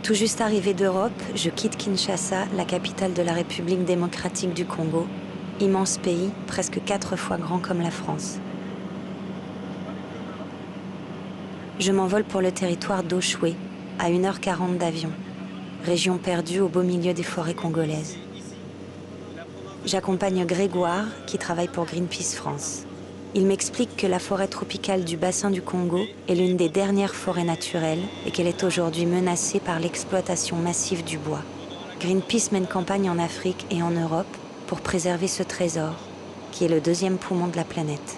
Tout juste arrivé d'Europe, je quitte Kinshasa, la capitale de la République démocratique du Congo, immense pays, presque 4 fois grand comme la France. Je m'envole pour le territoire d'Oshwe, à 1h40 d'avion, région perdue au beau milieu des forêts congolaises. J'accompagne Grégoire, qui travaille pour Greenpeace France. Il m'explique que la forêt tropicale du bassin du Congo est l'une des dernières forêts naturelles et qu'elle est aujourd'hui menacée par l'exploitation massive du bois. Greenpeace mène campagne en Afrique et en Europe pour préserver ce trésor, qui est le deuxième poumon de la planète.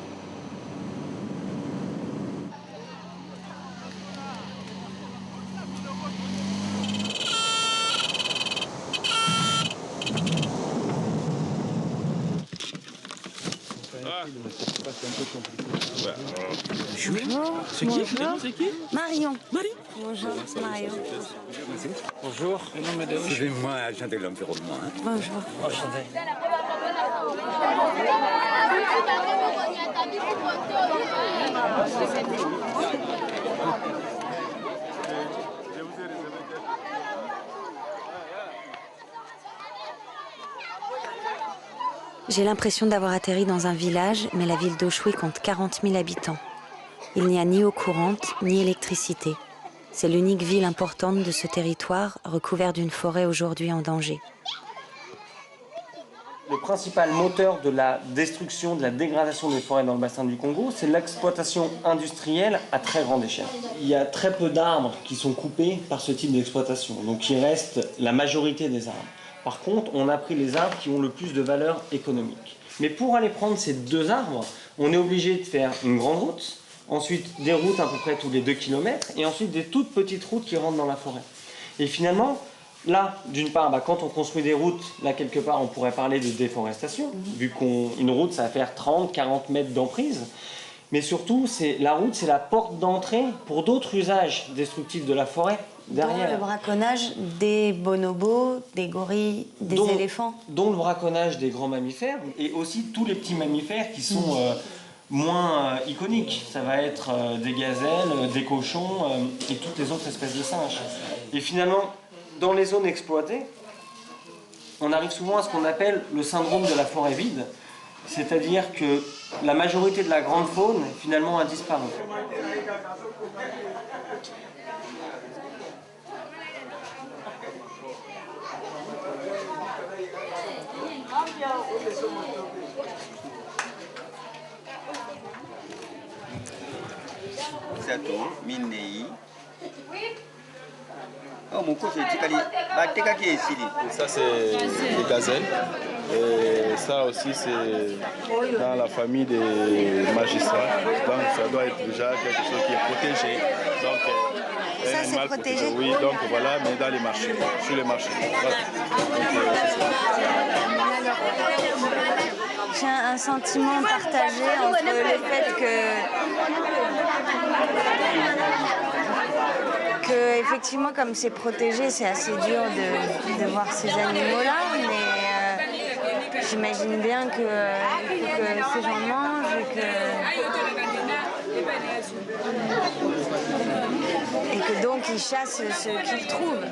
Bonjour. C'est qui? C'est qui? Marion. Marie. Bonjour, Mario. Bonjour. Suivez-moi, agent de l'environnement. Bonjour. Enchanté. J'ai l'impression d'avoir atterri dans un village, mais la ville d'Oshwe compte 40 000 habitants. Il n'y a ni eau courante, ni électricité. C'est l'unique ville importante de ce territoire, recouvert d'une forêt aujourd'hui en danger. Le principal moteur de la destruction, de la dégradation des forêts dans le bassin du Congo, c'est l'exploitation industrielle à très grande échelle. Il y a très peu d'arbres qui sont coupés par ce type d'exploitation, donc il reste la majorité des arbres. Par contre, on a pris les arbres qui ont le plus de valeur économique. Mais pour aller prendre ces 2 arbres, on est obligé de faire une grande route, ensuite des routes à peu près tous les 2 km, et ensuite des toutes petites routes qui rentrent dans la forêt. Et finalement, là, d'une part, quand on construit des routes, là quelque part, on pourrait parler de déforestation, vu qu'une route, ça va faire 30-40 mètres d'emprise. Mais surtout, la route, c'est la porte d'entrée pour d'autres usages destructifs de la forêt derrière. Dont le braconnage des bonobos, des gorilles, des éléphants. Dont le braconnage des grands mammifères, et aussi tous les petits mammifères qui sont moins iconiques. Ça va être des gazelles, des cochons et toutes les autres espèces de singes. Et finalement, dans les zones exploitées, on arrive souvent à ce qu'on appelle le syndrome de la forêt vide, c'est-à-dire que la majorité de la grande faune, finalement, a disparu. Ça c'est des gazelles. Et ça aussi c'est dans la famille des magistrats. Donc ça doit être déjà quelque chose qui est protégé. Donc, ça c'est protégé. Oui, donc voilà, mais dans les marchés, sur les marchés. Voilà. J'ai un sentiment partagé entre le fait que effectivement, comme c'est protégé, c'est assez dur de voir ces animaux-là, mais j'imagine bien que ces gens mangent et que donc ils chassent ce qu'ils trouvent.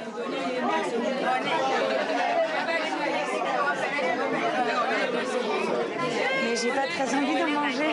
Mais j'ai pas très envie de manger.